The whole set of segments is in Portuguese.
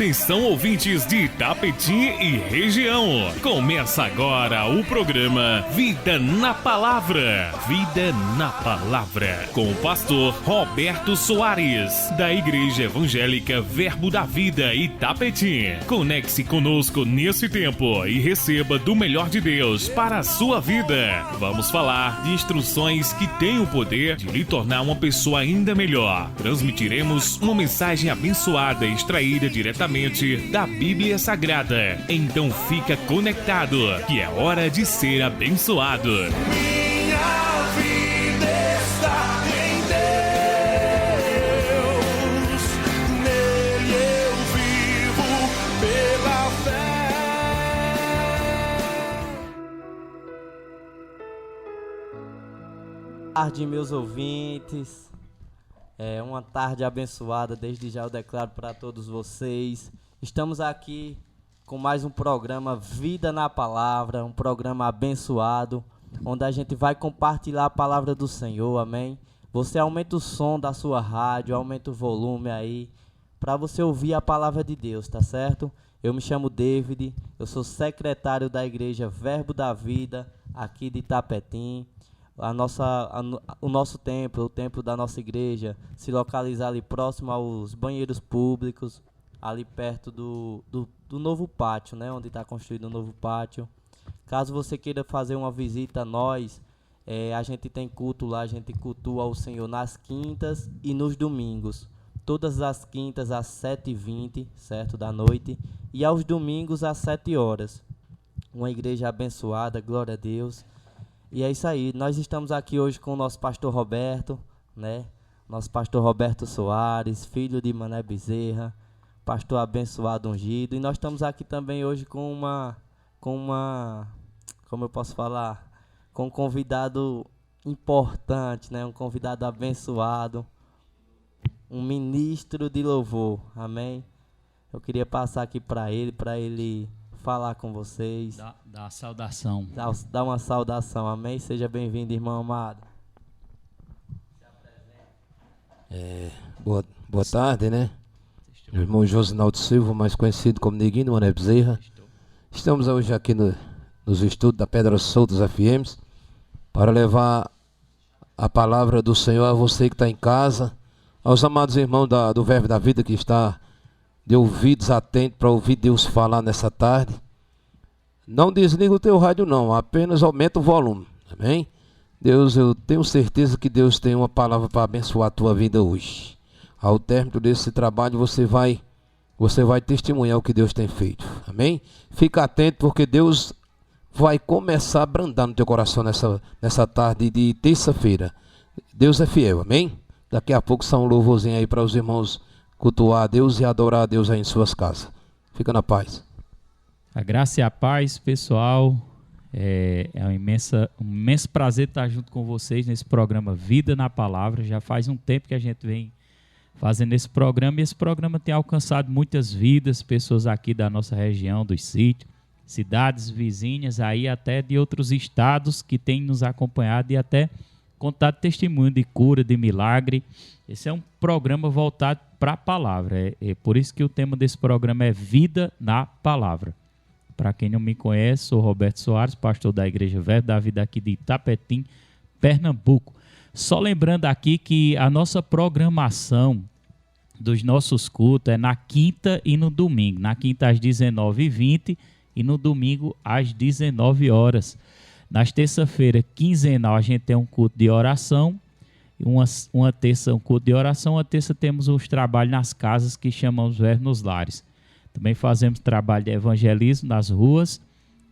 Atenção, ouvintes de Itapetim e região. Começa agora o programa Vida na Palavra. Vida na Palavra. Com o pastor Roberto Soares, da Igreja Evangélica Verbo da Vida Itapetim. Conecte-se conosco nesse tempo e receba do melhor de Deus para a sua vida. Vamos falar de instruções que têm o poder de lhe tornar uma pessoa ainda melhor. Transmitiremos uma mensagem abençoada extraída diretamente da Bíblia Sagrada. Então fica conectado, que é hora de ser abençoado. Minha vida está em Deus, nele eu vivo pela fé. Boa tarde, meus ouvintes. É uma tarde abençoada, desde já eu declaro para todos vocês. Estamos aqui com mais um programa Vida na Palavra, um programa abençoado, onde a gente vai compartilhar a palavra do Senhor, amém? Você aumenta o som da sua rádio, aumenta o volume aí, para você ouvir a palavra de Deus, tá certo? Eu me chamo David, eu sou secretário da Igreja Verbo da Vida, aqui de Itapetim. O nosso templo, o templo da nossa igreja, se localiza ali próximo aos banheiros públicos, ali perto do novo pátio, né, onde está construído o novo pátio. Caso você queira fazer uma visita a nós, a gente tem culto lá, a gente cultua o Senhor nas quintas e nos domingos. Todas as quintas às 7h20, certo, da noite, e aos domingos às 7 horas. Uma igreja abençoada, glória a Deus. E é isso aí, nós estamos aqui hoje com o nosso pastor Roberto, né? Nosso pastor Roberto Soares, filho de Mané Bezerra, pastor abençoado, ungido. E nós estamos aqui também hoje com como eu posso falar, com um convidado importante, né? Um convidado abençoado, um ministro de louvor, amém? Eu queria passar aqui para ele falar com vocês. Dá a saudação. Dá uma saudação, amém? Seja bem-vindo, irmão amado. Boa tarde, né? Meu irmão Josinaldo Silva, mais conhecido como Neguinho do Mané Bezerra. Estamos hoje aqui nos estudos da Pedras Soltas FMs para levar a palavra do Senhor a você que está em casa, aos amados irmãos do Verbo da Vida que está de ouvidos atentos para ouvir Deus falar nessa tarde. Não desliga o teu rádio não, apenas aumenta o volume, amém? Deus, eu tenho certeza que Deus tem uma palavra para abençoar a tua vida hoje. Ao término desse trabalho você vai testemunhar o que Deus tem feito, amém? Fica atento porque Deus vai começar a abrandar no teu coração nessa tarde de terça-feira. Deus é fiel, amém? Daqui a pouco são um louvorzinho aí para os irmãos cultuar a Deus e adorar a Deus aí em suas casas. Fica na paz. A graça e a paz, pessoal. É um imenso prazer estar junto com vocês nesse programa Vida na Palavra. Já faz um tempo que a gente vem fazendo esse programa e esse programa tem alcançado muitas vidas, pessoas aqui da nossa região, dos sítios, cidades vizinhas, aí até de outros estados que têm nos acompanhado e até contado testemunho de cura, de milagre. Esse é um programa voltado para a palavra. É por isso que o tema desse programa é Vida na Palavra. Para quem não me conhece, sou Roberto Soares, pastor da Igreja Verbo da Vida aqui de Itapetim, Pernambuco. Só lembrando aqui que a nossa programação dos nossos cultos é na quinta e no domingo. Na quinta às 19h20 e no domingo às 19 horas. Nas terça-feira quinzenal a gente tem um culto de oração, uma terça um culto de oração, uma terça temos os trabalhos nas casas que chamamos Verbo nos Lares. Também fazemos trabalho de evangelismo nas ruas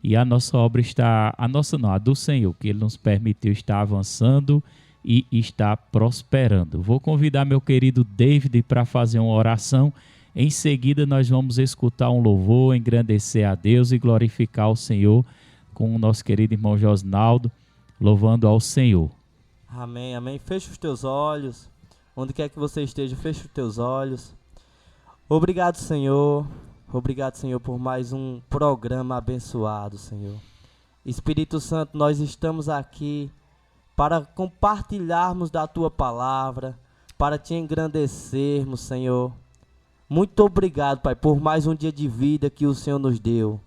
e a nossa obra está, a do Senhor, que Ele nos permitiu estar avançando e está prosperando. Vou convidar meu querido David para fazer uma oração. Em seguida nós vamos escutar um louvor, engrandecer a Deus e glorificar o Senhor com o nosso querido irmão Josinaldo, louvando ao Senhor. Amém, amém. Fecha os teus olhos. Onde quer que você esteja, fecha os teus olhos. Obrigado, Senhor. Obrigado, Senhor, por mais um programa abençoado, Senhor. Espírito Santo, nós estamos aqui para compartilharmos da Tua palavra, para Te engrandecermos, Senhor. Muito obrigado, Pai, por mais um dia de vida que o Senhor nos deu.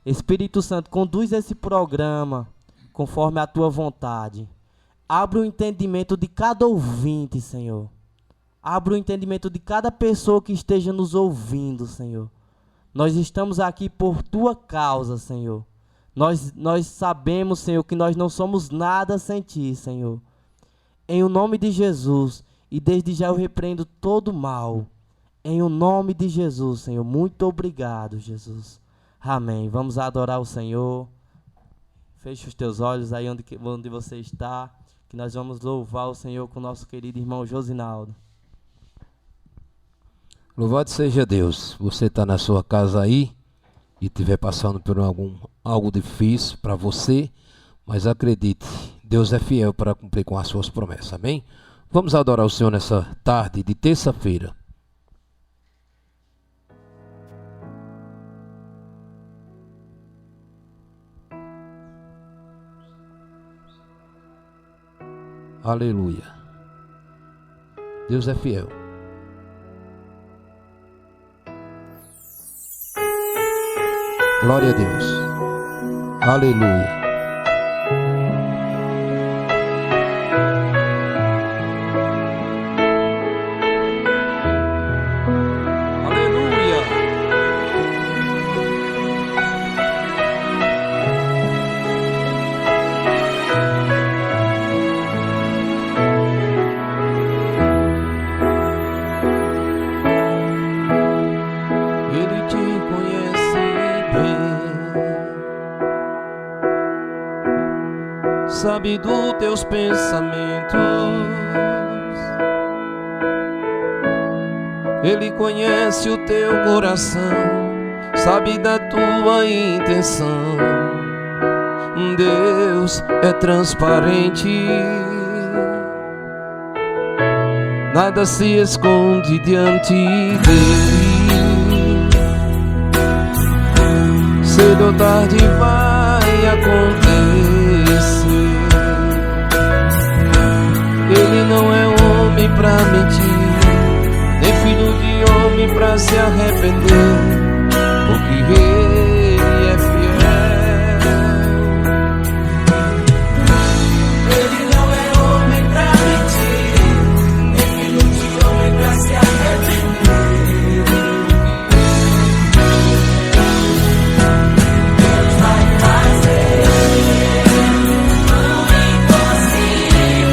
Espírito Santo, conduz esse programa conforme a tua vontade. Abre o entendimento de cada ouvinte, Senhor. Abre o entendimento de cada pessoa que esteja nos ouvindo, Senhor. Nós estamos aqui por tua causa, Senhor. Nós sabemos, Senhor, que nós não somos nada sem ti, Senhor. Em o nome de Jesus, e desde já eu repreendo todo mal. Em o nome de Jesus, Senhor. Muito obrigado, Jesus. Amém. Vamos adorar o Senhor. Feche os teus olhos aí onde você está, que nós vamos louvar o Senhor com o nosso querido irmão Josinaldo. Louvado seja Deus. Você está na sua casa aí e estiver passando por algo difícil para você, mas acredite, Deus é fiel para cumprir com as suas promessas. Amém? Vamos adorar o Senhor nessa tarde de terça-feira. Aleluia. Deus é fiel. Glória a Deus. Aleluia. Sabe dos teus pensamentos, Ele conhece o teu coração, sabe da tua intenção. Deus é transparente, nada se esconde diante dele. Cedo ou tarde vai acontecer. Ele não é homem pra mentir, nem filho de homem pra se arrepender, porque Ele é fiel. Ele não é homem pra mentir, nem filho de homem pra se arrepender. Deus vai fazer o impossível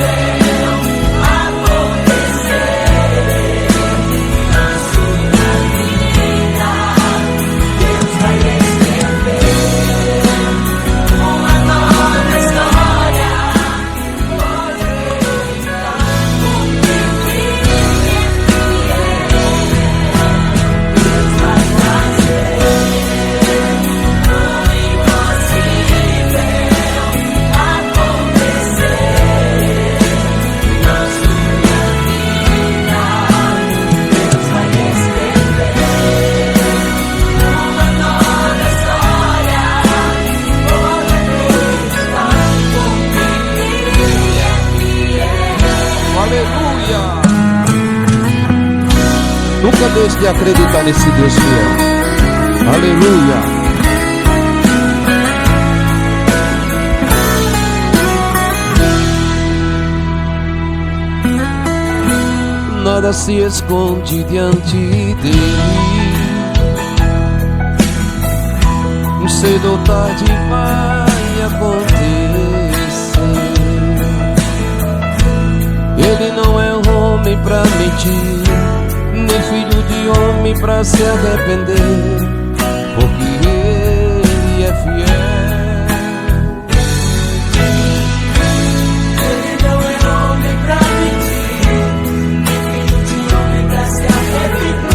Nunca deixe de acreditar nesse Deus fiel. Aleluia. Nada se esconde diante dele. Cedo ou tarde vai acontecer. Ele não é homem pra mentir, nem filho de homem pra se arrepender, porque Ele é fiel. Ele não é homem pra mentir, nem filho de homem pra se arrepender.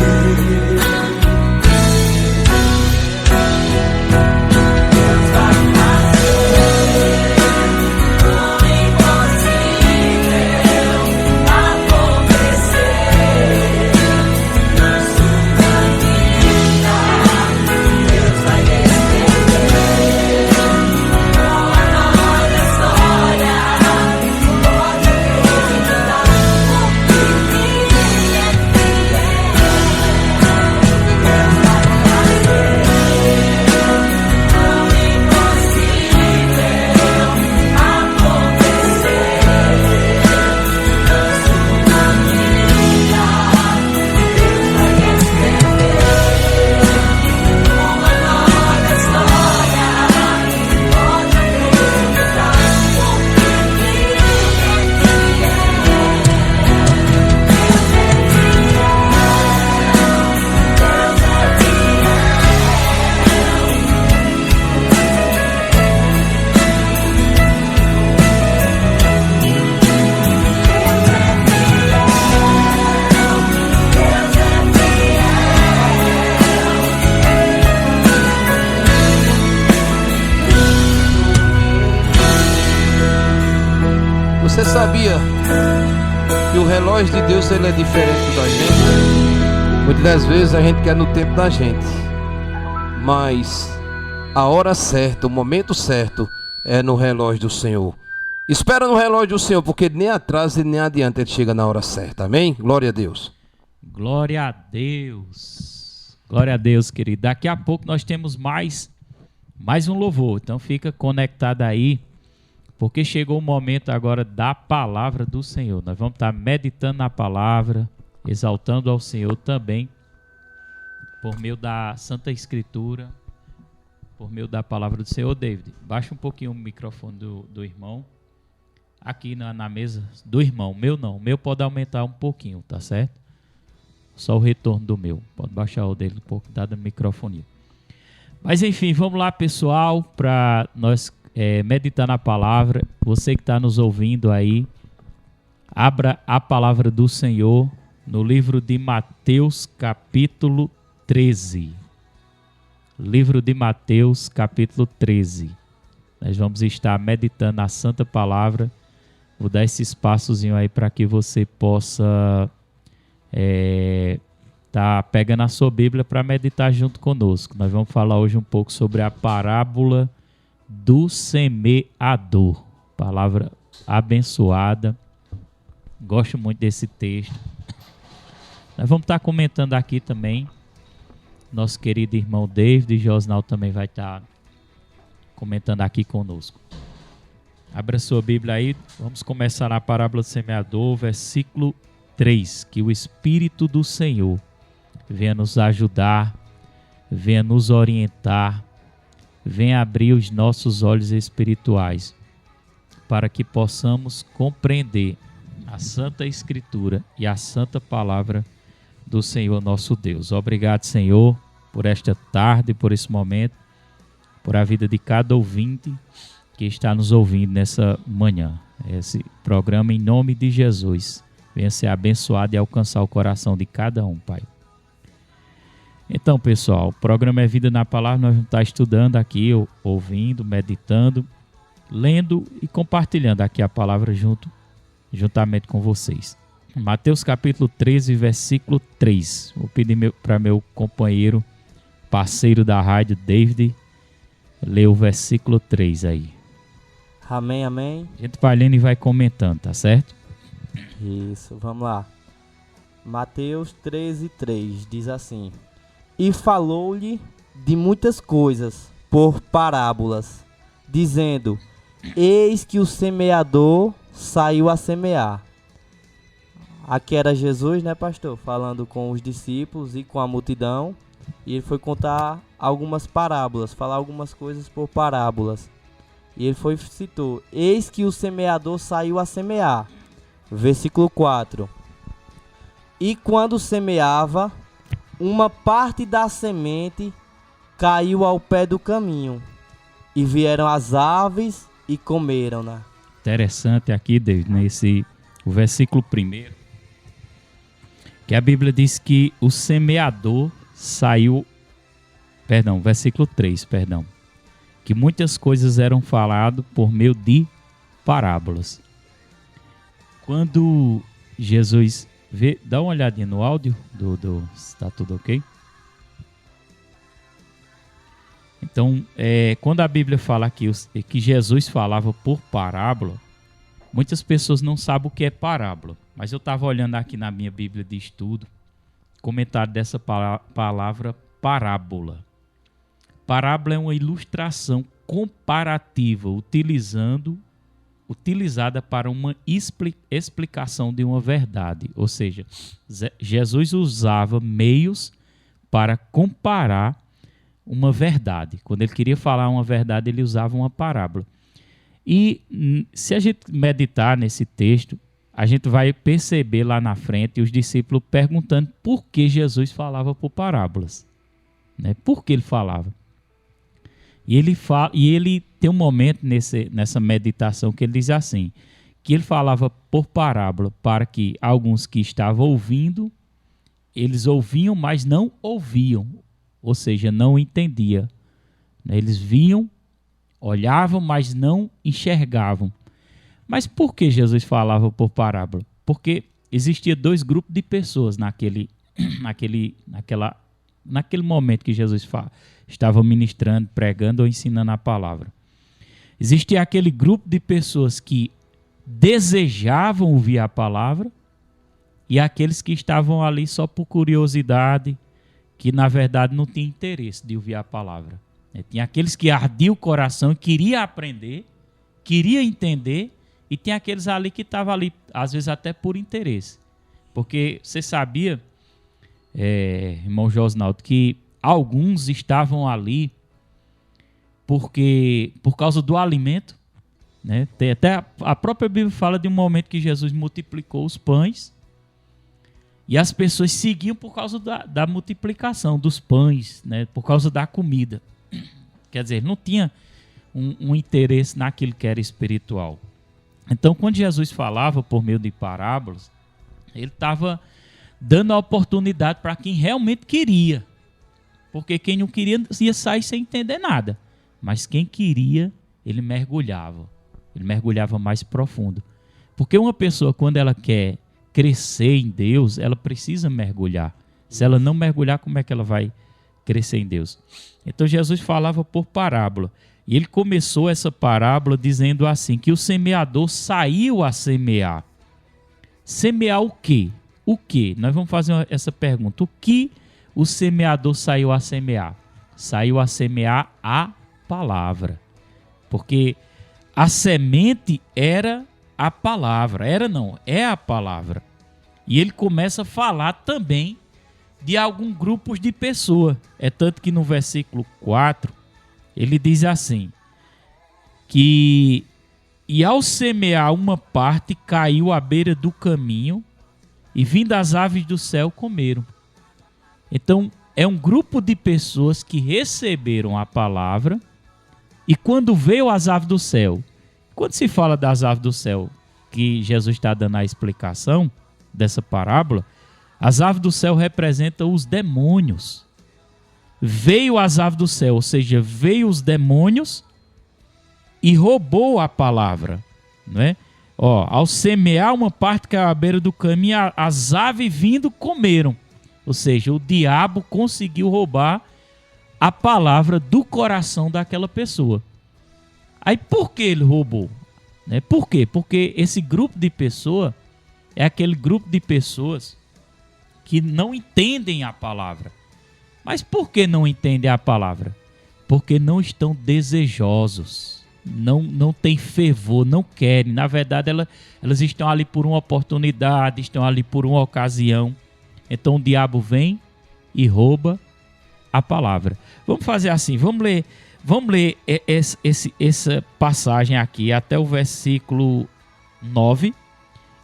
Deus vai fazer o impossível acontecer. Você sabia que o relógio de Deus ele é diferente da gente? Muitas das vezes a gente quer no tempo da gente, mas a hora certa, o momento certo é no relógio do Senhor. Espera no relógio do Senhor, porque nem atrás e nem adiante ele chega na hora certa. Amém? Glória a Deus. Glória a Deus. Glória a Deus, querido. Daqui a pouco nós temos mais um louvor. Então fica conectado aí, porque chegou o momento agora da palavra do Senhor. Nós vamos estar meditando na palavra, exaltando ao Senhor também, por meio da Santa Escritura, por meio da palavra do Senhor. David, baixa um pouquinho o microfone do irmão. Aqui na mesa do irmão, meu não. O meu pode aumentar um pouquinho, tá certo? Só o retorno do meu. Pode baixar o dele um pouco, dada a microfonia. Mas enfim, vamos lá, pessoal, para nós meditar na palavra. Você que está nos ouvindo aí, abra a palavra do Senhor no livro de Mateus, capítulo 13. Livro de Mateus, capítulo 13. Nós vamos estar meditando a santa palavra. Vou dar esse espaçozinho aí para que você possa tá pegando a sua Bíblia para meditar junto conosco. Nós vamos falar hoje um pouco sobre a parábola do semeador. Palavra abençoada. Gosto muito desse texto. Nós vamos estar comentando aqui também. Nosso querido irmão David Josnal também vai estar comentando aqui conosco. Abra sua Bíblia aí. Vamos começar na parábola do semeador, versículo 3. Que o Espírito do Senhor venha nos ajudar, venha nos orientar, venha abrir os nossos olhos espirituais para que possamos compreender a Santa Escritura e a Santa Palavra do Senhor nosso Deus. Obrigado, Senhor, por esta tarde, por esse momento, por a vida de cada ouvinte que está nos ouvindo nessa manhã. Esse programa, em nome de Jesus, venha ser abençoado e alcançar o coração de cada um, Pai. Então, pessoal, o programa é Vida na Palavra. Nós vamos estar estudando aqui, ouvindo, meditando, lendo e compartilhando aqui a palavra juntamente com vocês. Mateus capítulo 13, versículo 3. Vou pedir para meu companheiro, parceiro da rádio, David, ler o versículo 3 aí. Amém, amém. A gente vai lendo e vai comentando, tá certo? Isso, vamos lá. Mateus 13, 3 diz assim: E falou-lhe de muitas coisas por parábolas, dizendo: Eis que o semeador saiu a semear. Aqui era Jesus, né, pastor? Falando com os discípulos e com a multidão. E ele foi contar algumas parábolas, falar algumas coisas por parábolas. E ele citou: Eis que o semeador saiu a semear. Versículo 4. E quando semeava, uma parte da semente caiu ao pé do caminho, e vieram as aves e comeram-na. Interessante aqui, David, o versículo 1, que a Bíblia diz que o semeador saiu, versículo 3, que muitas coisas eram faladas por meio de parábolas. Quando Jesus vê, dá uma olhadinha no áudio, está tudo ok? Então, quando a Bíblia fala aqui que Jesus falava por parábola, muitas pessoas não sabem o que é parábola. Mas eu estava olhando aqui na minha Bíblia de estudo, comentário dessa palavra parábola. Parábola é uma ilustração comparativa utilizada para uma explicação de uma verdade. Ou seja, Jesus usava meios para comparar uma verdade. Quando ele queria falar uma verdade, ele usava uma parábola. E se a gente meditar nesse texto, a gente vai perceber lá na frente os discípulos perguntando por que Jesus falava por parábolas. Né? Por que ele falava? E ele tem um momento nessa meditação que ele diz assim, que ele falava por parábola para que alguns que estavam ouvindo, eles ouviam, mas não ouviam, ou seja, não entendiam. Eles viam, olhavam, mas não enxergavam. Mas por que Jesus falava por parábola? Porque existia dois grupos de pessoas naquele momento que Jesus estava ministrando, pregando ou ensinando a palavra. Existia aquele grupo de pessoas que desejavam ouvir a palavra e aqueles que estavam ali só por curiosidade, que na verdade não tinham interesse de ouvir a palavra. Tinha aqueles que ardiam o coração e queriam aprender, queriam entender, e tinha aqueles ali que estavam ali, às vezes até por interesse. Porque você sabia, irmão Josnaldo, que alguns estavam ali por causa do alimento, né? Tem até a própria Bíblia fala de um momento que Jesus multiplicou os pães e as pessoas seguiam por causa da multiplicação dos pães, né? Por causa da comida. Quer dizer, não tinha um interesse naquilo que era espiritual. Então, quando Jesus falava por meio de parábolas, ele estava dando a oportunidade para quem realmente queria. Porque quem não queria ia sair sem entender nada. Mas quem queria, ele mergulhava. Ele mergulhava mais profundo. Porque uma pessoa, quando ela quer crescer em Deus, ela precisa mergulhar. Se ela não mergulhar, como é que ela vai crescer em Deus? Então Jesus falava por parábola. E ele começou essa parábola dizendo assim, que o semeador saiu a semear. Semear o quê? O quê? Nós vamos fazer essa pergunta. O que o semeador saiu a semear? Saiu a semear a palavra. Porque a semente era a palavra. Era não, é a palavra. E ele começa a falar também de alguns grupos de pessoas. É tanto que no versículo 4, ele diz assim, que e ao semear uma parte, caiu à beira do caminho, e vindo as aves do céu comeram. Então, é um grupo de pessoas que receberam a palavra, e quando veio as aves do céu, quando se fala das aves do céu, que Jesus está dando a explicação dessa parábola, as aves do céu representam os demônios. Veio as aves do céu, ou seja, veio os demônios e roubou a palavra, não é? Ao semear uma parte que era à beira do caminho, as aves vindo comeram. Ou seja, o diabo conseguiu roubar a palavra do coração daquela pessoa. Aí por que ele roubou? Por quê? Porque esse grupo de pessoas é aquele grupo de pessoas que não entendem a palavra. Mas por que não entendem a palavra? Porque não estão desejosos. Não tem fervor, não querem. Na verdade, elas estão ali por uma oportunidade, estão ali por uma ocasião. Então o diabo vem e rouba a palavra. Vamos fazer assim, vamos ler essa passagem aqui até o versículo 9.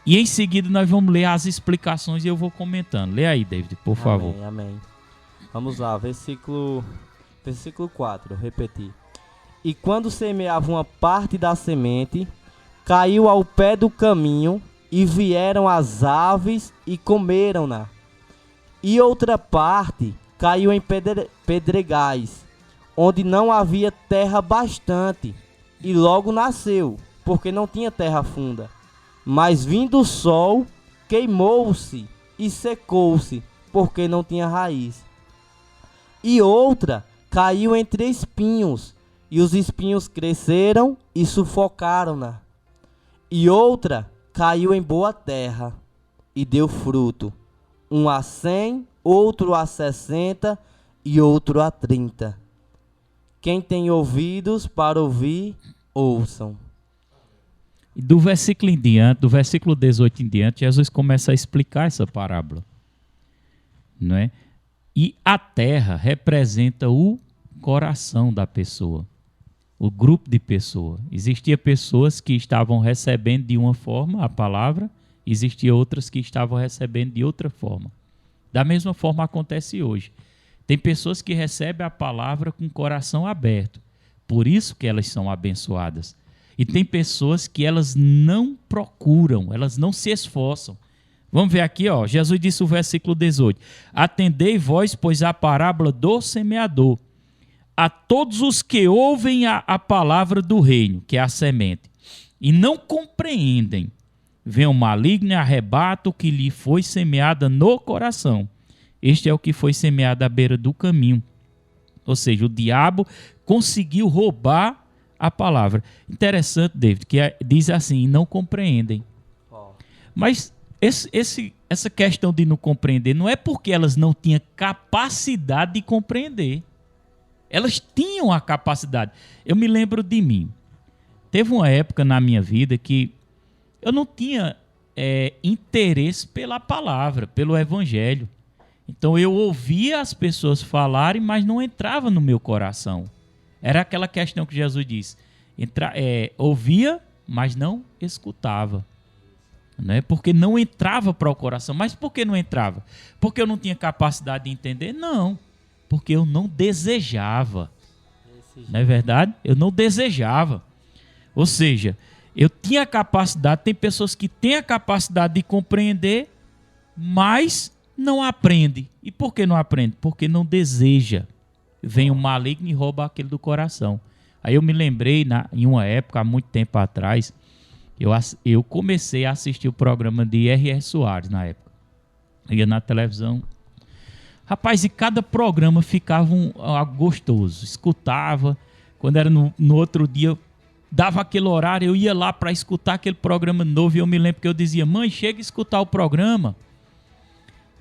E em seguida nós vamos ler as explicações e eu vou comentando. Lê aí, David, por favor. Amém. Vamos lá, versículo 4, repetir. E quando semeava uma parte da semente, caiu ao pé do caminho, e vieram as aves e comeram-na. E outra parte caiu em pedregais, onde não havia terra bastante, e logo nasceu, porque não tinha terra funda. Mas vindo o sol, queimou-se e secou-se, porque não tinha raiz. E outra caiu entre espinhos, e os espinhos cresceram e sufocaram-na. E outra caiu em boa terra, e deu fruto, um a 100, outro a 60 e outro a 30. Quem tem ouvidos para ouvir, ouçam. Do versículo em diante, do versículo 18 em diante, Jesus começa a explicar essa parábola, não é? E a terra representa o coração da pessoa, o grupo de pessoas. Existia pessoas que estavam recebendo de uma forma a palavra, existia outras que estavam recebendo de outra forma. Da mesma forma acontece hoje. Tem pessoas que recebem a palavra com o coração aberto, por isso que elas são abençoadas. E tem pessoas que elas não procuram, elas não se esforçam. Vamos ver aqui, Jesus disse no versículo 18: Atendei vós, pois, a parábola do semeador, a todos os que ouvem a palavra do reino, que é a semente. e não compreendem. Vem o maligno e arrebata o que lhe foi semeado no coração. Este é o que foi semeado à beira do caminho. Ou seja, o diabo conseguiu roubar a palavra. Interessante, David, que diz assim, não compreendem. Mas essa questão de não compreender não é porque elas não tinham capacidade de compreender. Elas tinham a capacidade. Eu me lembro de mim. Teve uma época na minha vida que eu não tinha interesse pela palavra, pelo evangelho. Então eu ouvia as pessoas falarem, mas não entrava no meu coração. Era aquela questão que Jesus disse. Ouvia, mas não escutava. Né? Porque não entrava para o coração. Mas por que não entrava? Porque eu não tinha capacidade de entender? Não. Porque eu não desejava. Não é verdade? Eu não desejava. Ou seja, eu tinha capacidade, tem pessoas que têm a capacidade de compreender, mas não aprende. E por que não aprende? Porque não deseja. Vem o maligno e rouba aquele do coração. Aí eu me lembrei, em uma época, há muito tempo atrás, eu comecei a assistir o programa de R.R. Soares na época. Eu ia na televisão. Rapaz, e cada programa ficava algo gostoso. Escutava. Quando era no outro dia, dava aquele horário, eu ia lá para escutar aquele programa novo. E eu me lembro que eu dizia, mãe, chega a escutar o programa.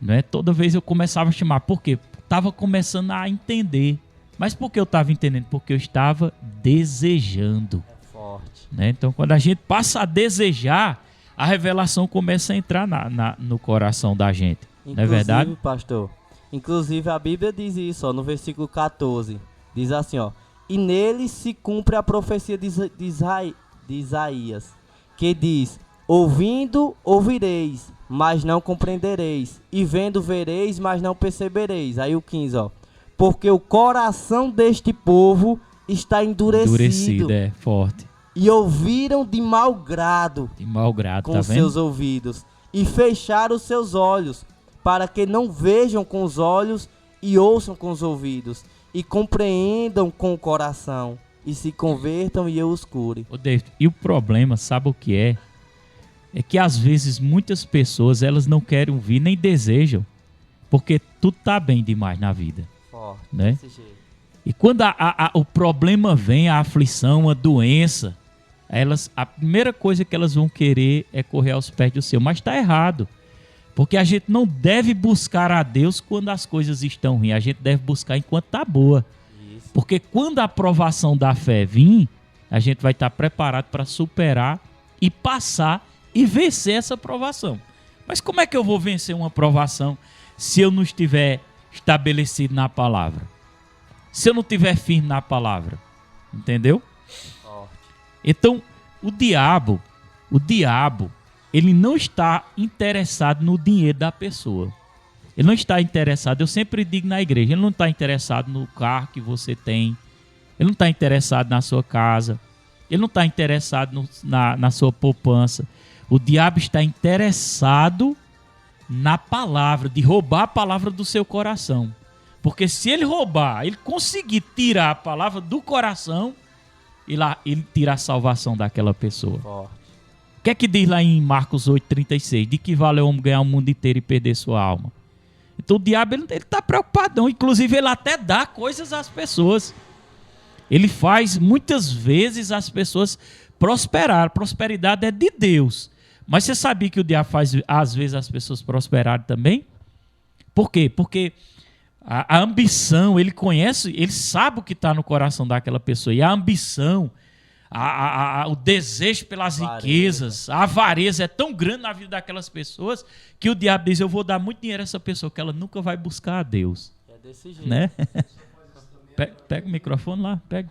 Né? Toda vez eu começava a chamar. Por quê? Estava começando a entender. Mas por que eu estava entendendo? Porque eu estava desejando. É forte. Né? Então, quando a gente passa a desejar, a revelação começa a entrar no coração da gente. Não é verdade? Pastor, inclusive a Bíblia diz isso, ó, no versículo 14. Diz assim, ó. E nele se cumpre a profecia de Isaías, que diz, ouvindo, ouvireis, mas não compreendereis. E vendo, vereis, mas não percebereis. Aí o 15, ó. Porque o coração deste povo está endurecido. É forte. E ouviram de mau grado. De mau grado, com tá vendo? seus ouvidos. E fecharam os seus olhos, para que não vejam com os olhos e ouçam com os ouvidos. E compreendam com o coração. E se convertam e eu os cure. Ô David, e o problema, sabe o que é? É que às vezes muitas pessoas, elas não querem ouvir, nem desejam. Porque tudo tá bem demais na vida. Forte, né? desse jeito. E quando o problema vem, a aflição, a doença, a primeira coisa que elas vão querer é correr aos pés do Senhor. Mas está errado. Porque a gente não deve buscar a Deus quando as coisas estão ruins. A gente deve buscar enquanto está boa. Isso. Porque quando a aprovação da fé vir, a gente vai estar preparado para superar e passar e vencer essa aprovação. Mas como é que eu vou vencer uma aprovação se eu não estiver estabelecido na palavra? Se eu não estiver firme na palavra? Entendeu? Então, o diabo, ele não está interessado no dinheiro da pessoa. Ele não está interessado, eu sempre digo na igreja, ele não está interessado no carro que você tem. Ele não está interessado na sua casa. Ele não está interessado na sua poupança. O diabo está interessado na palavra, de roubar a palavra do seu coração. Porque se ele roubar, ele conseguir tirar a palavra do coração, ele tira a salvação daquela pessoa. Forte. O que é que diz lá em Marcos 8,36? De que vale o homem ganhar o mundo inteiro e perder sua alma? Então o diabo ele está preocupadão. Inclusive ele até dá coisas às pessoas. Ele faz muitas vezes as pessoas prosperar. A prosperidade é de Deus. Mas você sabia que o diabo faz às vezes as pessoas prosperarem também? Por quê? Porque a ambição, ele conhece, ele sabe o que está no coração daquela pessoa. E a ambição, o desejo pelas riquezas, a avareza é tão grande na vida daquelas pessoas que o diabo diz, eu vou dar muito dinheiro a essa pessoa que ela nunca vai buscar a Deus. É desse jeito. Né? Pega o microfone lá, pega.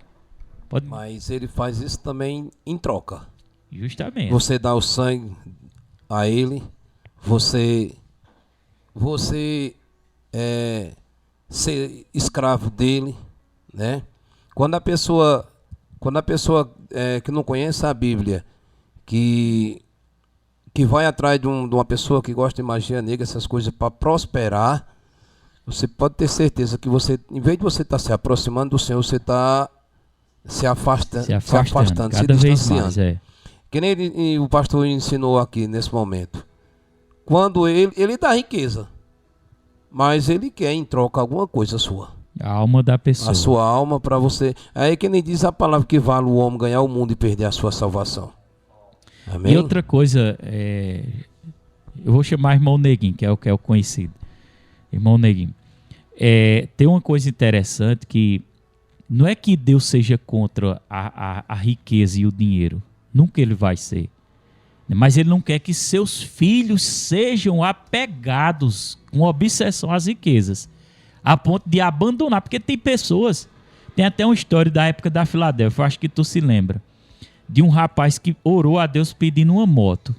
Pode. Mas ele faz isso também em troca. Justamente. Você dá o sangue a ele, você ser escravo dele, né? Quando a pessoa que não conhece a Bíblia, que vai atrás de uma pessoa que gosta de magia negra, essas coisas, para prosperar, você pode ter certeza que você, em vez de você estar se aproximando do Senhor, você está se afastando, cada vez mais, Que nem o pastor ensinou aqui nesse momento. Quando ele dá riqueza, mas ele quer em troca alguma coisa sua. A alma da pessoa. A sua alma para você. Aí que nem diz a palavra que vale o homem ganhar o mundo e perder a sua salvação. Amém? E outra coisa, eu vou chamar irmão Neguinho, que é o conhecido. Irmão Neguinho. Tem uma coisa interessante que não é que Deus seja contra a riqueza e o dinheiro. Nunca ele vai ser. Mas ele não quer que seus filhos sejam apegados com obsessão às riquezas, a ponto de abandonar. Porque tem pessoas, tem até uma história da época da Filadélfia, eu acho que tu se lembra, de um rapaz que orou a Deus pedindo uma moto.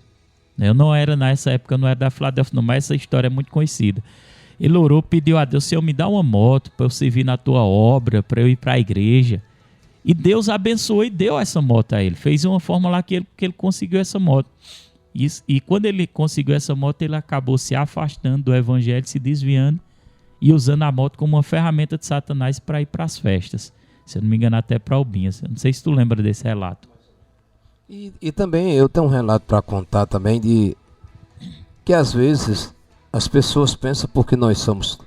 Eu não era, nessa época, não era da Filadélfia não, mas essa história é muito conhecida. Ele orou, pediu a Deus: Senhor, me dá uma moto para eu servir na tua obra, para eu ir para a igreja. E Deus abençoou e deu essa moto a ele. Fez uma forma lá que ele conseguiu essa moto. E quando ele conseguiu essa moto, ele acabou se afastando do evangelho, se desviando e usando a moto como uma ferramenta de Satanás para ir para as festas. Se eu não me engano, até para Albinhas. Não sei se tu lembra desse relato. E também eu tenho um relato para contar também de que às vezes as pessoas pensam, porque nós somos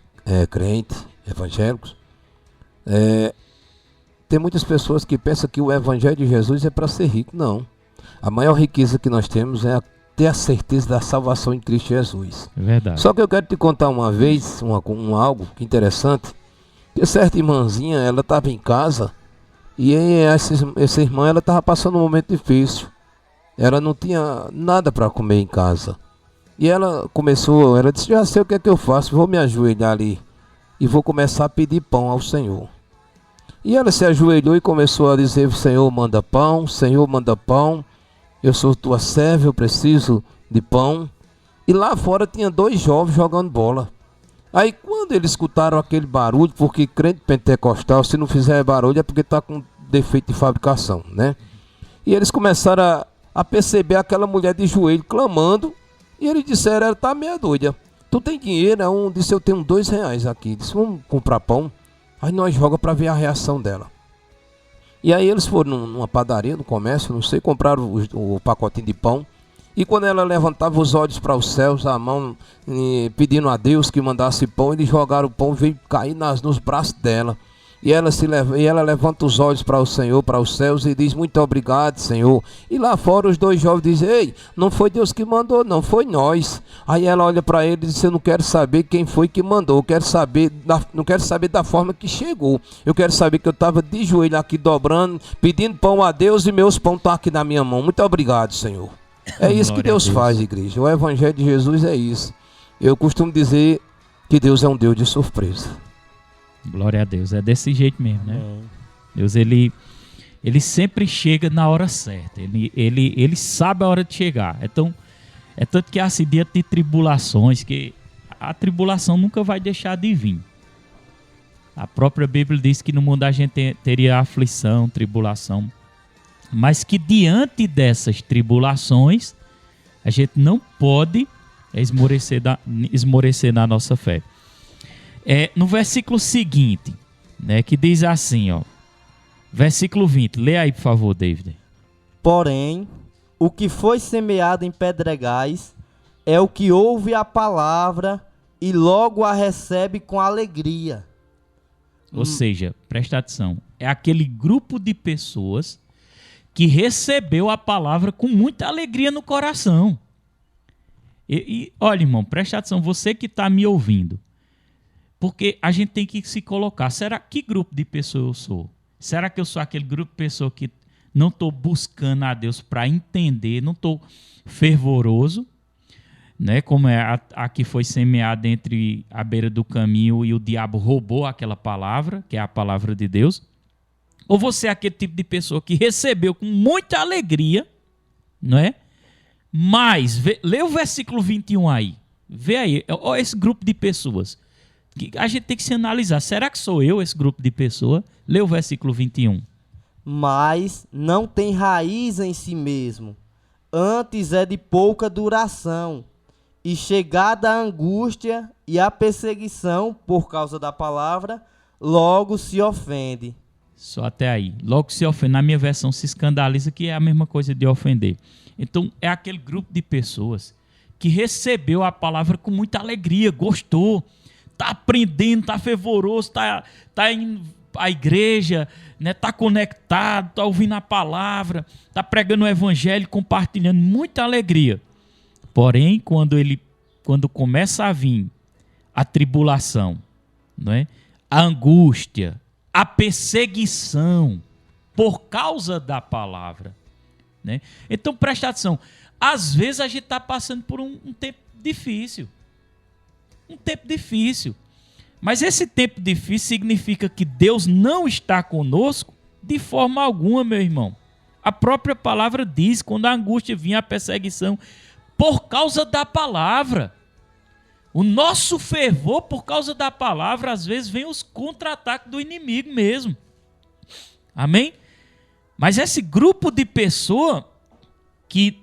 crentes, evangélicos, tem muitas pessoas que pensam que o evangelho de Jesus é para ser rico. Não. A maior riqueza que nós temos é ter a certeza da salvação em Cristo Jesus. É verdade. Só que eu quero te contar uma vez, algo que interessante, que certa irmãzinha, ela estava em casa e essa irmã, ela estava passando um momento difícil. Ela não tinha nada para comer em casa. E ela disse: já sei o que é que eu faço, vou me ajoelhar ali e vou começar a pedir pão ao Senhor. E ela se ajoelhou e começou a dizer: Senhor, manda pão, Senhor, manda pão. Eu sou tua serva, eu preciso de pão. E lá fora tinha 2 jovens jogando bola. Aí quando eles escutaram aquele barulho, porque crente pentecostal, se não fizer barulho é porque está com defeito de fabricação, né? E eles começaram a perceber aquela mulher de joelho clamando. E eles disseram: ela está meia doida. Tu tem dinheiro? Disse: eu tenho R$2 aqui. Disse: vamos comprar pão. Aí nós joga para ver a reação dela. E aí eles foram numa padaria, no comércio, não sei, compraram o pacotinho de pão. E quando ela levantava os olhos para os céus, a mão pedindo a Deus que mandasse pão, eles jogaram o pão, veio cair nos braços dela. E ela levanta os olhos para o Senhor, para os céus, e diz: muito obrigado, Senhor. E lá fora os 2 jovens dizem: ei, não foi Deus que mandou, não, foi nós. Aí ela olha para ele e diz: eu não quero saber quem foi que mandou, não quero saber da forma que chegou. Eu quero saber que eu estava de joelho aqui dobrando, pedindo pão a Deus, e meus pão estão aqui na minha mão. Muito obrigado, Senhor. É isso que Deus faz, igreja. O evangelho de Jesus é isso. Eu costumo dizer que Deus é um Deus de surpresa. Glória a Deus, é desse jeito mesmo, né? Deus, ele sempre chega na hora certa, ele sabe a hora de chegar. É tanto que há esse dia de tribulações, que a tribulação nunca vai deixar de vir. A própria Bíblia diz que no mundo a gente teria aflição, tribulação, mas que diante dessas tribulações a gente não pode esmorecer na nossa fé. No versículo seguinte, né, que diz assim, ó, versículo 20, lê aí por favor, David. Porém, o que foi semeado em pedregais é o que ouve a palavra e logo a recebe com alegria. Ou seja, presta atenção, é aquele grupo de pessoas que recebeu a palavra com muita alegria no coração. E olha, irmão, presta atenção, você que está me ouvindo. Porque a gente tem que se colocar, que grupo de pessoa eu sou? Será que eu sou aquele grupo de pessoa que não estou buscando a Deus para entender, não estou fervoroso, né? Como a que foi semeada entre a beira do caminho e o diabo roubou aquela palavra, que é a palavra de Deus? Ou você é aquele tipo de pessoa que recebeu com muita alegria, não é? Mas, lê o versículo 21 aí, vê aí, olha esse grupo de pessoas. A gente tem que se analisar. Será que sou eu esse grupo de pessoa? Lê o versículo 21. Mas não tem raiz em si mesmo. Antes é de pouca duração. E chegada a angústia e a perseguição por causa da palavra, logo se ofende. Só até aí. Logo se ofende, na minha versão se escandaliza, que é a mesma coisa de ofender. Então é aquele grupo de pessoas que recebeu a palavra com muita alegria, gostou, está aprendendo, está fervoroso, está indo à igreja, né, tá conectado, está ouvindo a palavra, está pregando o evangelho, compartilhando, muita alegria. Porém, quando começa a vir a tribulação, não é? A angústia, a perseguição por causa da palavra, né? Então presta atenção, às vezes a gente está passando por um tempo difícil, mas esse tempo difícil significa que Deus não está conosco de forma alguma, meu irmão. A própria palavra diz, quando a angústia vinha, a perseguição, por causa da palavra. O nosso fervor, por causa da palavra, às vezes vem os contra-ataques do inimigo mesmo. Amém? Mas esse grupo de pessoa que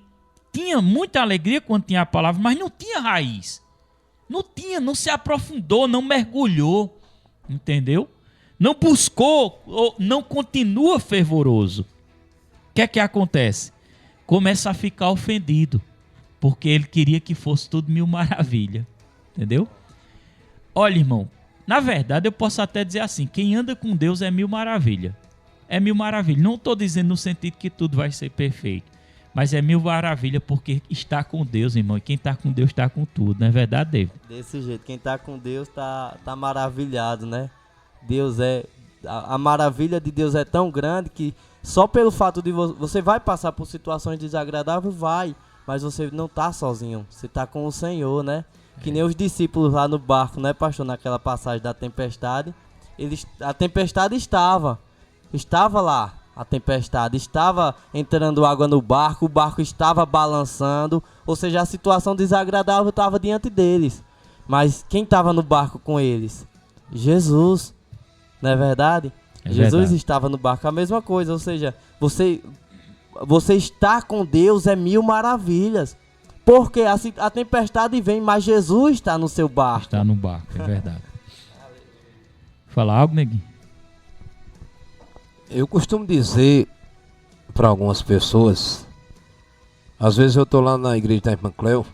tinha muita alegria quando tinha a palavra, mas não tinha raiz. Não se aprofundou, não mergulhou, entendeu? Não buscou, ou não continua fervoroso. O que é que acontece? Começa a ficar ofendido, porque ele queria que fosse tudo mil maravilha, entendeu? Olha, irmão, na verdade eu posso até dizer assim, quem anda com Deus é mil maravilha. É mil maravilha. Não estou dizendo no sentido que tudo vai ser perfeito, mas é mil maravilha porque está com Deus, irmão. E quem está com Deus está com tudo, não é verdade, David? Desse jeito, quem está com Deus tá maravilhado, né? Deus é... A maravilha de Deus é tão grande que só pelo fato de você vai passar por situações desagradáveis, vai, mas você não está sozinho, você está com o Senhor, né? Que nem os discípulos lá no barco, né, pastor? Naquela passagem da tempestade, a tempestade estava lá. A tempestade estava entrando água no barco, o barco estava balançando, ou seja, a situação desagradável estava diante deles. Mas quem estava no barco com eles? Jesus, não é verdade? Jesus verdade. Estava no barco, a mesma coisa, ou seja, você estar com Deus é mil maravilhas. Porque a tempestade vem, mas Jesus está no seu barco. Está no barco, é verdade. Fala algo, neguinho? Eu costumo dizer para algumas pessoas, às vezes eu estou lá na igreja da irmã Cleo,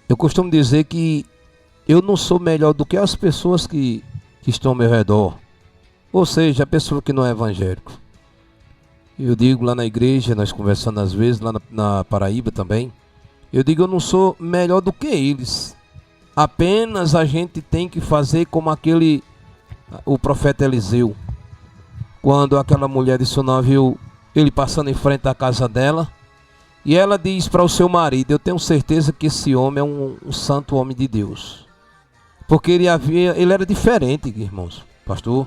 eu costumo dizer que eu não sou melhor do que as pessoas que estão ao meu redor, ou seja, a pessoa que não é evangélico. Eu digo lá na igreja, nós conversando às vezes, lá na Paraíba também, eu digo eu não sou melhor do que eles, apenas a gente tem que fazer como o profeta Eliseu. Quando aquela mulher de Suná viu ele passando em frente à casa dela, e ela diz para o seu marido, eu tenho certeza que esse homem é um santo homem de Deus. Porque ele era diferente, irmãos, pastor.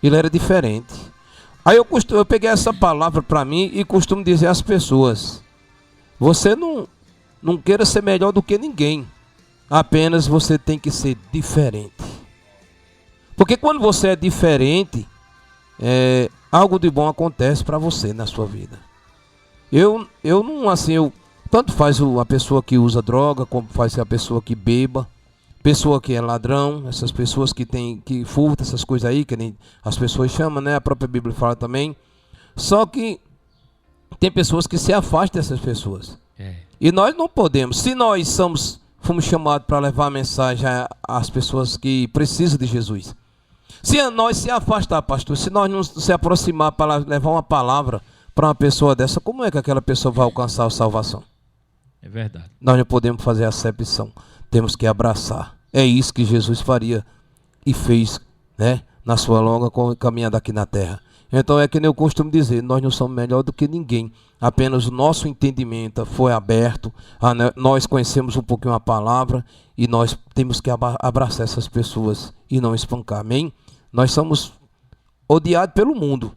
Ele era diferente. Aí eu peguei essa palavra para mim e costumo dizer às pessoas, você não queira ser melhor do que ninguém, apenas você tem que ser diferente. Porque quando você é diferente, algo de bom acontece para você na sua vida. Eu não, assim, tanto faz a pessoa que usa droga, como faz a pessoa que beba, pessoa que é ladrão, essas pessoas que furtam, essas coisas aí, que nem as pessoas chamam, né? A própria Bíblia fala também. Só que tem pessoas que se afastam dessas pessoas. E nós não podemos, se nós fomos chamados para levar a mensagem às pessoas que precisam de Jesus. Se nós se afastar, pastor, se nós não se aproximar para levar uma palavra para uma pessoa dessa, como é que aquela pessoa vai alcançar a salvação? É verdade. Nós não podemos fazer acepção, temos que abraçar. É isso que Jesus faria e fez, né, na sua longa caminhada aqui na terra. Então é que nem eu costumo dizer, nós não somos melhor do que ninguém, apenas o nosso entendimento foi aberto, nós conhecemos um pouquinho a palavra e nós temos que abraçar essas pessoas e não espancar, amém? Nós somos odiados pelo mundo,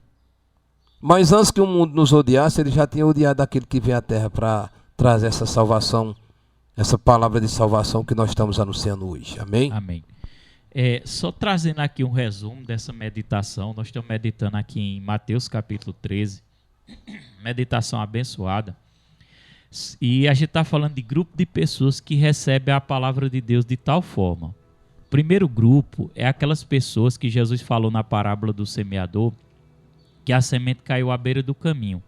mas antes que o mundo nos odiasse, ele já tinha odiado aquele que veio à terra para trazer essa salvação, essa palavra de salvação que nós estamos anunciando hoje, amém? Amém. Só trazendo aqui um resumo dessa meditação, nós estamos meditando aqui em Mateus capítulo 13, meditação abençoada, e a gente está falando de grupo de pessoas que recebem a palavra de Deus de tal forma. primeiro grupo é aquelas pessoas que Jesus falou na parábola do semeador, que a semente caiu à beira do caminho.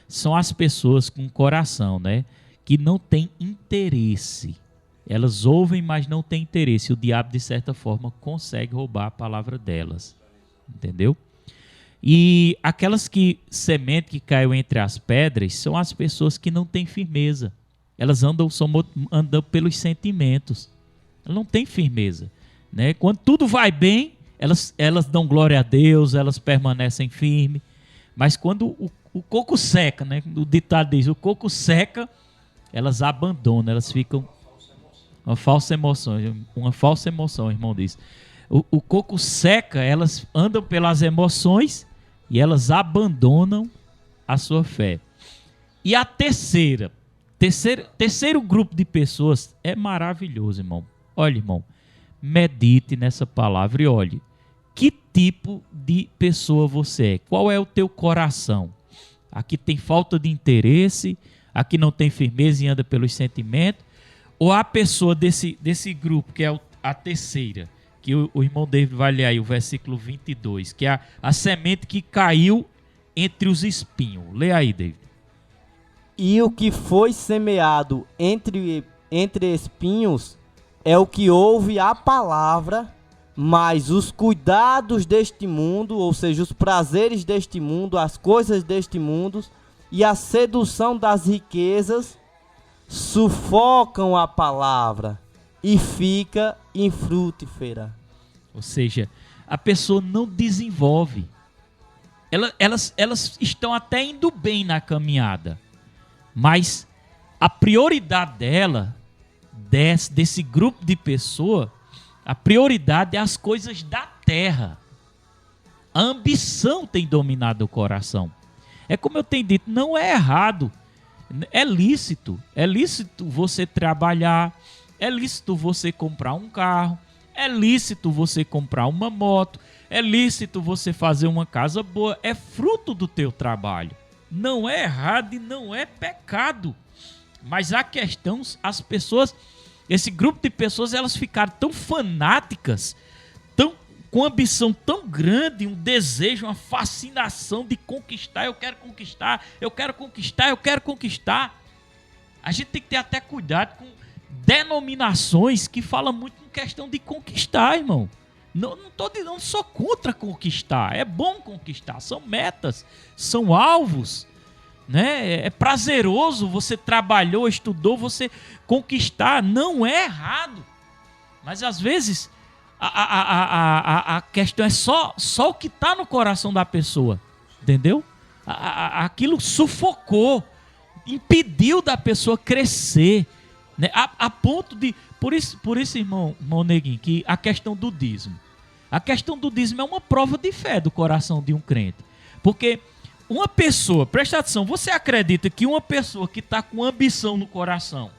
São as pessoas com coração, né? Que não tem interesse. Elas ouvem, mas não têm interesse. O diabo, de certa forma, consegue roubar a palavra delas. Entendeu? E aquelas semente que caiu entre as pedras são as pessoas que não têm firmeza. Elas andam pelos sentimentos. Elas não têm firmeza, né? Quando tudo vai bem, elas dão glória a Deus, elas permanecem firmes. Mas quando o coco seca, né? O ditado diz, o coco seca, elas abandonam, elas ficam... Uma falsa emoção, o irmão diz. O coco seca, elas andam pelas emoções e elas abandonam a sua fé. E a terceiro grupo de pessoas é maravilhoso, irmão. Olha, irmão, medite nessa palavra e olhe. Que tipo de pessoa você é? Qual é o teu coração? Aqui tem falta de interesse, aqui não tem firmeza e anda pelos sentimentos. Ou a pessoa desse grupo, que é a terceira, que o irmão David vai ler aí, o versículo 22, que é a semente que caiu entre os espinhos. Lê aí, David. E o que foi semeado entre espinhos é o que ouve a palavra, mas os cuidados deste mundo, ou seja, os prazeres deste mundo, as coisas deste mundo e a sedução das riquezas sufocam a palavra e fica infrutífera. Ou seja, a pessoa não desenvolve. Elas estão até indo bem na caminhada, mas a prioridade desse grupo de pessoa, a prioridade é as coisas da terra. A ambição tem dominado o coração. É como eu tenho dito, não é errado. É lícito você trabalhar, é lícito você comprar um carro, é lícito você comprar uma moto, é lícito você fazer uma casa boa, é fruto do teu trabalho. Não é errado e não é pecado. Mas a questão, as pessoas, esse grupo de pessoas, elas ficaram tão fanáticas, com ambição tão grande, um desejo, uma fascinação de conquistar. Eu quero conquistar, eu quero conquistar, eu quero conquistar. A gente tem que ter até cuidado com denominações que falam muito em questão de conquistar, irmão. Não sou contra conquistar, é bom conquistar, são metas, são alvos, né? É prazeroso, você trabalhou, estudou, você conquistar, não é errado. Mas às vezes a questão é só o que está no coração da pessoa, entendeu? Aquilo sufocou, impediu da pessoa crescer, né? A ponto de... Por isso, irmão Neguinho, que a questão do dízimo é uma prova de fé do coração de um crente. Porque uma pessoa, presta atenção, você acredita que uma pessoa que está com ambição no coração,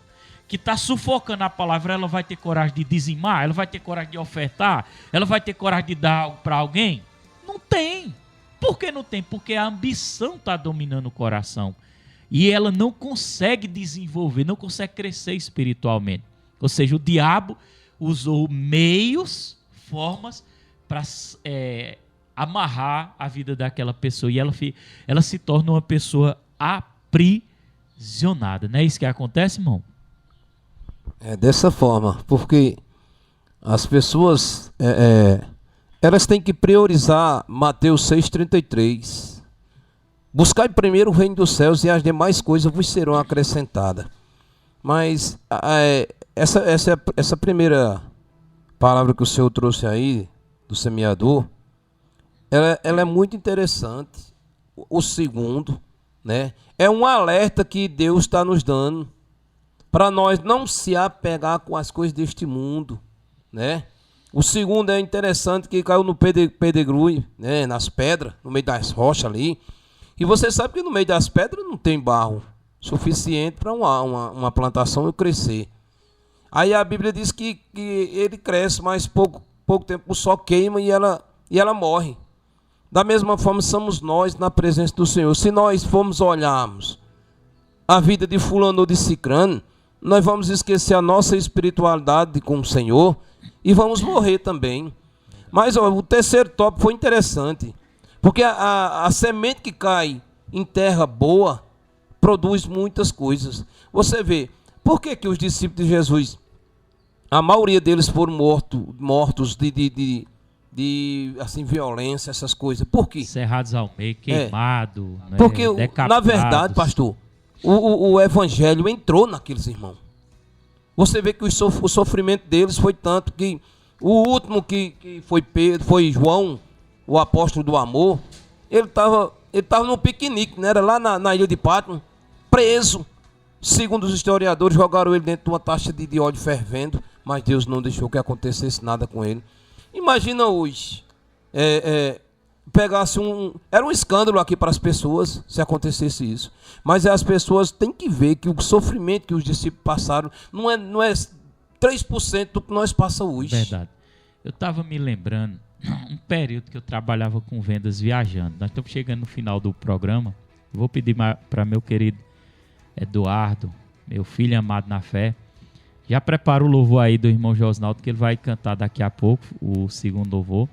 que está sufocando a palavra, ela vai ter coragem de dizimar? Ela vai ter coragem de ofertar? Ela vai ter coragem de dar algo para alguém? Não tem. Por que não tem? Porque a ambição está dominando o coração. E ela não consegue desenvolver, não consegue crescer espiritualmente. Ou seja, o diabo usou meios, formas, para amarrar a vida daquela pessoa. E ela se torna uma pessoa aprisionada. Não é isso que acontece, irmão? É dessa forma, porque as pessoas, elas têm que priorizar Mateus 6,33. Buscai primeiro o reino dos céus e as demais coisas vos serão acrescentadas. Mas essa primeira palavra que o Senhor trouxe aí, do semeador, ela é muito interessante. O segundo, né, é um alerta que Deus está nos dando para nós não se apegar com as coisas deste mundo, né? O segundo é interessante, que caiu no pedregulho, né, nas pedras, no meio das rochas ali. E você sabe que no meio das pedras não tem barro suficiente para uma plantação crescer. Aí a Bíblia diz que ele cresce, mas pouco tempo o sol queima e ela morre. Da mesma forma somos nós na presença do Senhor. Se nós formos olharmos a vida de fulano ou de cicrano, nós vamos esquecer a nossa espiritualidade com o Senhor e vamos morrer também. Mas ó, o terceiro tópico foi interessante, porque a semente que cai em terra boa produz muitas coisas. Você vê, por que os discípulos de Jesus, a maioria deles foram mortos de assim, violência, essas coisas? Por quê? Cerrados ao meio, queimado, né, Porque, decapitados. na verdade, pastor, o evangelho entrou naqueles irmãos. Você vê que o sofrimento deles foi tanto que o último que foi Pedro, foi João, o apóstolo do amor. Ele estava no piquenique, né? Era lá na ilha de Patmos, preso. Segundo os historiadores, jogaram ele dentro de uma taça de óleo fervendo, mas Deus não deixou que acontecesse nada com ele. Imagina hoje, pegasse era um escândalo aqui para as pessoas se acontecesse isso. Mas as pessoas têm que ver que o sofrimento que os discípulos passaram não é 3% do que nós passamos hoje. Verdade. Eu estava me lembrando um período que eu trabalhava com vendas viajando. Nós estamos chegando no final do programa. Eu vou pedir para meu querido Eduardo, meu filho amado na fé, já prepara o louvor aí do irmão Josnaldo, que ele vai cantar daqui a pouco, o segundo louvor.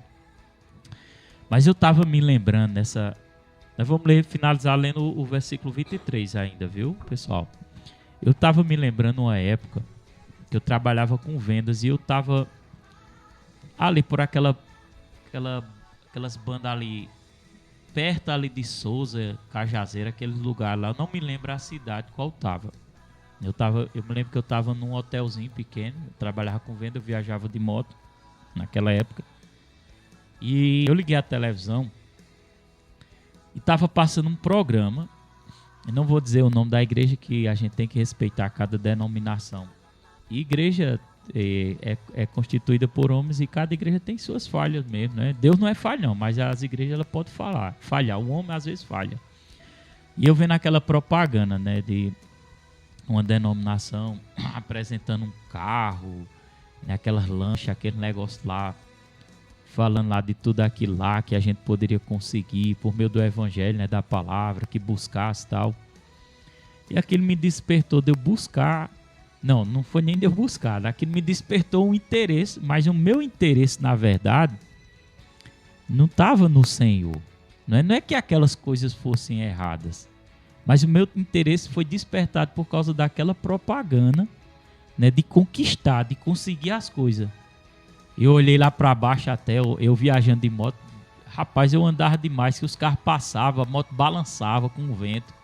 Mas eu estava me lembrando nessa... Nós vamos finalizar lendo o versículo 23 ainda, viu, pessoal? Eu estava me lembrando uma época que eu trabalhava com vendas e eu estava ali por aquelas bandas ali, perto ali de Souza, Cajazeira, aquele lugar lá. Eu não me lembro a cidade qual estava. Eu me lembro que eu estava num hotelzinho pequeno, eu trabalhava com venda, eu viajava de moto naquela época. E eu liguei a televisão e estava passando um programa. Eu não vou dizer o nome da igreja, que a gente tem que respeitar cada denominação. E igreja é constituída por homens e cada igreja tem suas falhas mesmo, né? Deus não é falhão, mas as igrejas ela pode falhar. O homem às vezes falha. E eu vendo aquela propaganda, né, de uma denominação apresentando um carro, né, aquelas lanchas, aquele negócio lá, falando lá de tudo aquilo lá que a gente poderia conseguir por meio do evangelho, né, da palavra, que buscasse e tal. E aquilo me despertou de eu buscar. Não foi nem de eu buscar. Aquilo me despertou um interesse, mas o meu interesse, na verdade, não estava no Senhor. Não é que aquelas coisas fossem erradas, mas o meu interesse foi despertado por causa daquela propaganda, né, de conquistar, de conseguir as coisas. Eu olhei lá para baixo até, eu viajando de moto. Rapaz, eu andava demais, que os carros passavam, a moto balançava com o vento.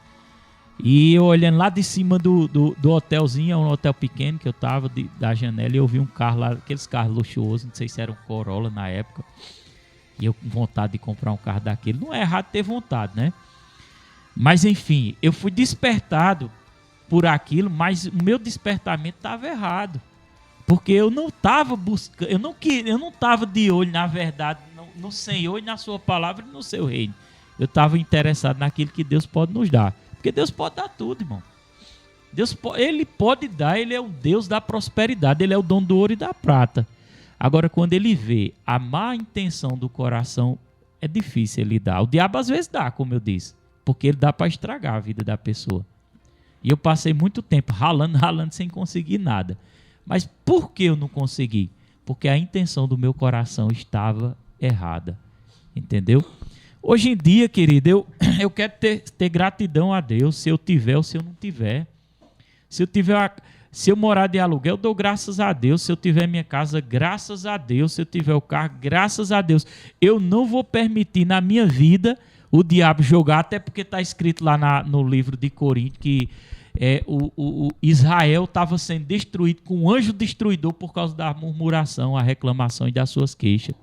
E eu olhando lá de cima do hotelzinho, um hotel pequeno que eu tava da janela, e eu vi um carro lá, aqueles carros luxuosos, não sei se era um Corolla na época. E eu com vontade de comprar um carro daquele. Não é errado ter vontade, né? Mas enfim, eu fui despertado por aquilo, mas o meu despertamento estava errado. Porque eu não estava buscando, eu não estava de olho, na verdade, no Senhor e na sua palavra e no seu reino. Eu estava interessado naquilo que Deus pode nos dar. Porque Deus pode dar tudo, irmão. Ele pode dar, ele é o Deus da prosperidade, ele é o dono do ouro e da prata. Agora, quando ele vê a má intenção do coração, é difícil ele dar. O diabo às vezes dá, como eu disse, porque ele dá para estragar a vida da pessoa. E eu passei muito tempo ralando sem conseguir nada. Mas por que eu não consegui? Porque a intenção do meu coração estava errada. Entendeu? Hoje em dia, querido, eu quero ter gratidão a Deus, se eu tiver ou se eu não tiver. Se eu morar de aluguel, eu dou graças a Deus. Se eu tiver minha casa, graças a Deus. Se eu tiver o carro, graças a Deus. Eu não vou permitir na minha vida o diabo jogar, até porque está escrito lá no livro de Coríntios que o Israel estava sendo destruído com um anjo destruidor por causa da murmuração, a reclamação e das suas queixas.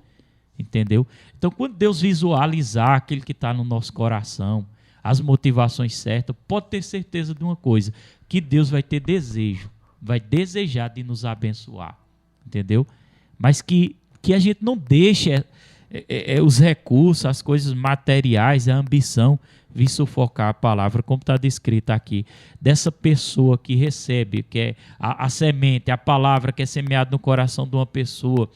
Entendeu? Então, quando Deus visualizar aquele que está no nosso coração, as motivações certas, pode ter certeza de uma coisa, que Deus vai ter desejo, vai desejar de nos abençoar. Entendeu? Mas que a gente não deixe os recursos, as coisas materiais, a ambição vir sufocar a palavra, como está descrito aqui, dessa pessoa que recebe, que é a semente, a palavra que é semeada no coração de uma pessoa,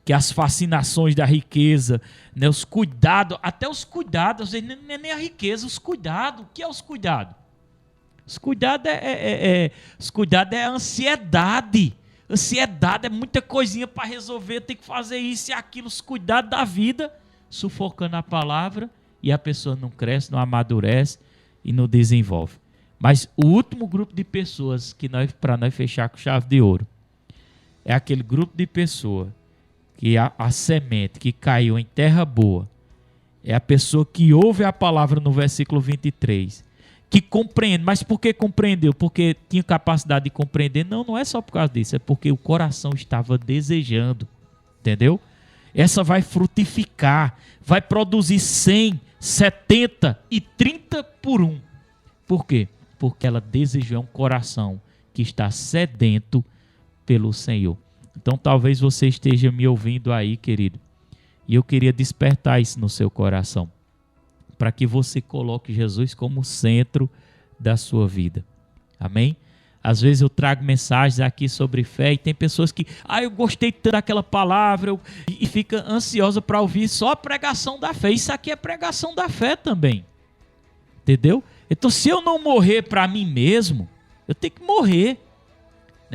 que as fascinações da riqueza, né, os cuidados, até os cuidados, não é nem a riqueza, os cuidados. O que é os cuidados? Os cuidados é a ansiedade. ansiedade, é muita coisinha para resolver, tem que fazer isso e aquilo, os cuidados da vida, sufocando a palavra, e a pessoa não cresce, não amadurece e não desenvolve. Mas o último grupo de pessoas que para nós fechar com chave de ouro, é aquele grupo de pessoas que a semente que caiu em terra boa, é a pessoa que ouve a palavra no versículo 23, que compreende. Mas por que compreendeu? Porque tinha capacidade de compreender? Não, não é só por causa disso, é porque o coração estava desejando, entendeu? Essa vai frutificar, vai produzir 100, 70 e 30 por 1. Por quê? Porque ela desejou um coração que está sedento pelo Senhor. Então talvez você esteja me ouvindo aí, querido, e eu queria despertar isso no seu coração, para que você coloque Jesus como centro da sua vida. Amém? Às vezes eu trago mensagens aqui sobre fé e tem pessoas que, eu gostei tanto daquela palavra, e fica ansiosa para ouvir só a pregação da fé. Isso aqui é pregação da fé também. Entendeu? Então, se eu não morrer para mim mesmo, eu tenho que morrer.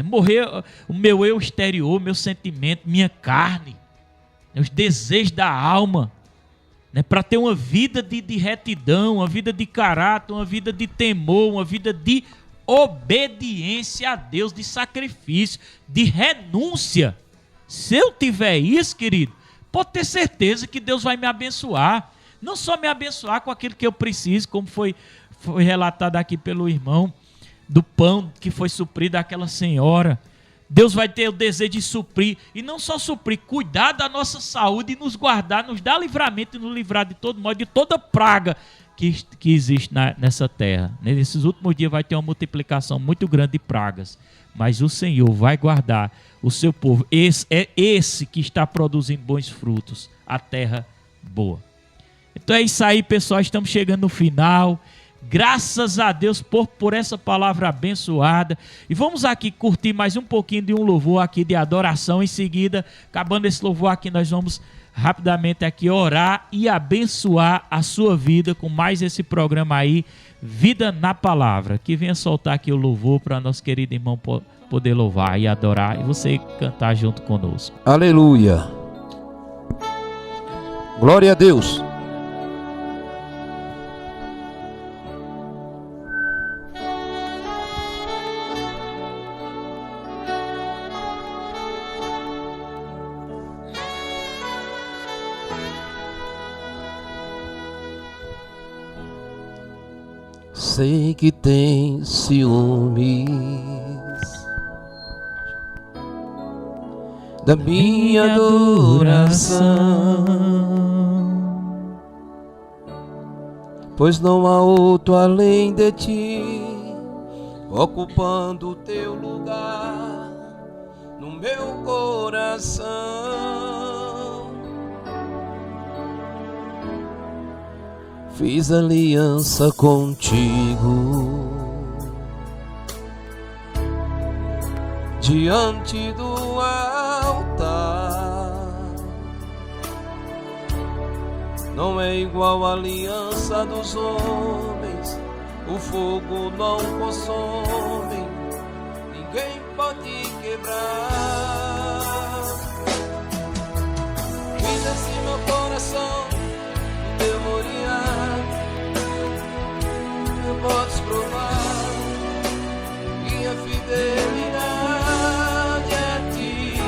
Morrer o meu eu exterior, meu sentimento, minha carne, os desejos da alma, para ter uma vida de retidão, uma vida de caráter, uma vida de temor, uma vida de obediência a Deus, de sacrifício, de renúncia. Se eu tiver isso, querido, pode ter certeza que Deus vai me abençoar. Não só me abençoar com aquilo que eu preciso, como foi relatado aqui pelo irmão, do pão que foi suprido àquela senhora. Deus vai ter o desejo de suprir, e não só suprir, cuidar da nossa saúde e nos guardar, nos dar livramento e nos livrar de todo modo, de toda praga que existe nessa terra. Nesses últimos dias vai ter uma multiplicação muito grande de pragas, mas o Senhor vai guardar o seu povo. Esse que está produzindo bons frutos, a terra boa. Então é isso aí, pessoal, estamos chegando no final. Graças a Deus por essa palavra abençoada. E vamos aqui curtir mais um pouquinho de um louvor aqui de adoração. Em seguida, acabando esse louvor aqui, nós vamos rapidamente aqui orar e abençoar a sua vida com mais esse programa aí, Vida na Palavra. Que venha soltar aqui o louvor para nosso querido irmão poder louvar e adorar e você cantar junto conosco. Aleluia. Glória a Deus. Sei que tem ciúmes da minha adoração, pois não há outro além de ti, ocupando o teu lugar no meu coração. Fiz aliança contigo diante do altar. Não é igual a aliança dos homens, o fogo não consome, ninguém pode quebrar. Fiz assim meu coração, teu moriar, podes provar minha fidelidade a ti.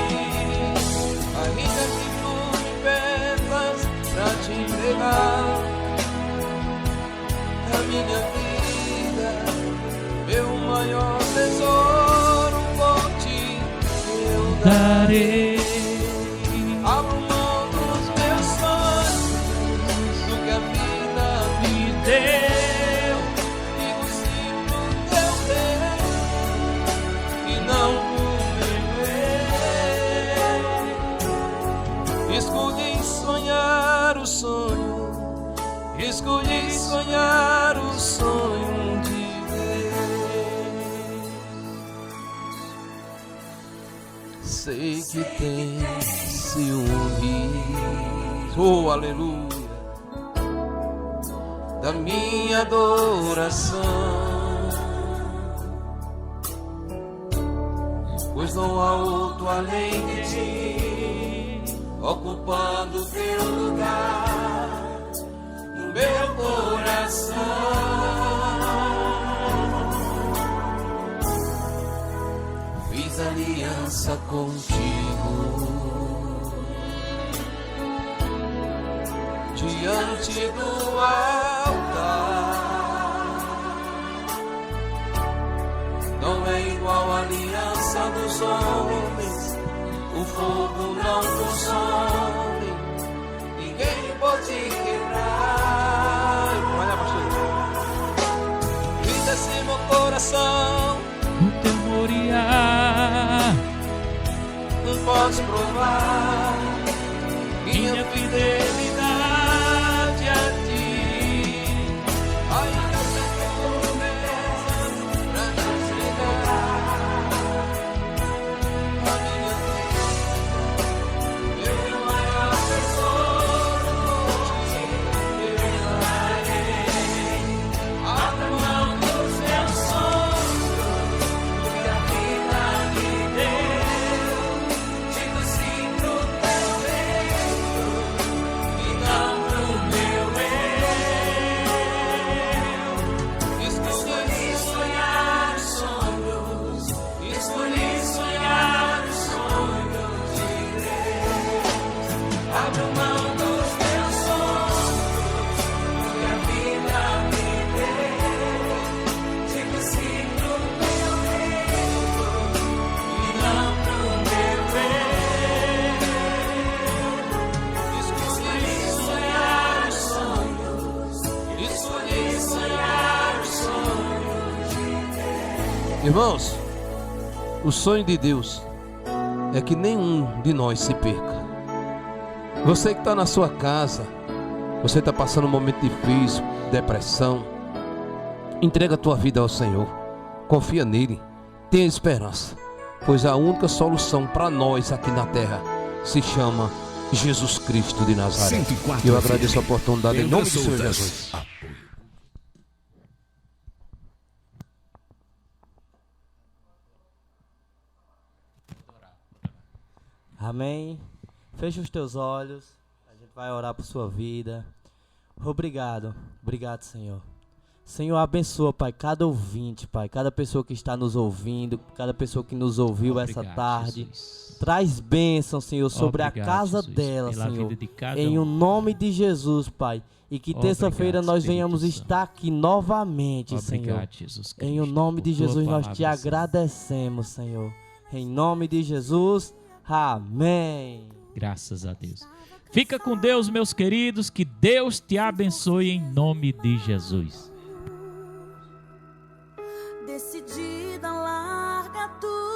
Ainda que tu me peças pra te entregar a minha vida, meu maior tesouro por ti eu darei. Abro mão dos meus sonhos, do que a vida me deu. Escolhi sonhar o sonho de Deus. Sei que tem ciúmes, oh aleluia, da minha adoração, pois não há outro além de ti, ocupando teu lugar no meu coração. Fiz aliança contigo diante do altar. Não é igual a aliança dos homens, o fogo não consome, ninguém pode quebrar. Olha, pastor, fiz assim meu coração, no teu Moriá, não podes provar minha fidelidade a ti. Ainda sem promessas pra nos entregar a minha vida, meu maior tesouro, te revelarei. Abra mão dos meus sonhos, que a vida me deu. Digo sim pro teu reino e não pro meu eu. Escolhi sonhar os sonhos, escolhi sonhar os sonhos de Deus. Abra mão dos meus sonhos, que a vida me deu. Digo sim pro teu reino e não pro meu eu. Escolhi sonhar os sonhos, escolhi sonhar os sonhos de Deus. Irmãos, o sonho de Deus é que nenhum de nós se perca. Você que está na sua casa, você está passando um momento difícil, depressão, entrega a tua vida ao Senhor, confia nele, tenha esperança, pois a única solução para nós aqui na terra se chama Jesus Cristo de Nazaré. 104 E eu agradeço a FM. oportunidade em nome do Senhor Vendas Jesus. Soltas. Amém. Feche os teus olhos. A gente vai orar por sua vida. Obrigado. Obrigado, Senhor. Senhor, abençoa, Pai, cada ouvinte, Pai, cada pessoa que está nos ouvindo, cada pessoa que nos ouviu essa Obrigado, tarde. Jesus. Traz bênção, Senhor, sobre Obrigado, a casa Jesus, dela, pela Senhor. vida de cada Em o um. nome de Jesus, Pai. E que Obrigado, terça-feira nós Espírito venhamos Santo. estar aqui novamente, Senhor. Obrigado, Jesus Cristo. Em o nome de por tua Jesus nós palavra, te Senhor. agradecemos, Senhor. Em nome de Jesus, amém. Graças a Deus. Fica com Deus, meus queridos. Que Deus te abençoe em nome de Jesus. Decidida, larga tudo.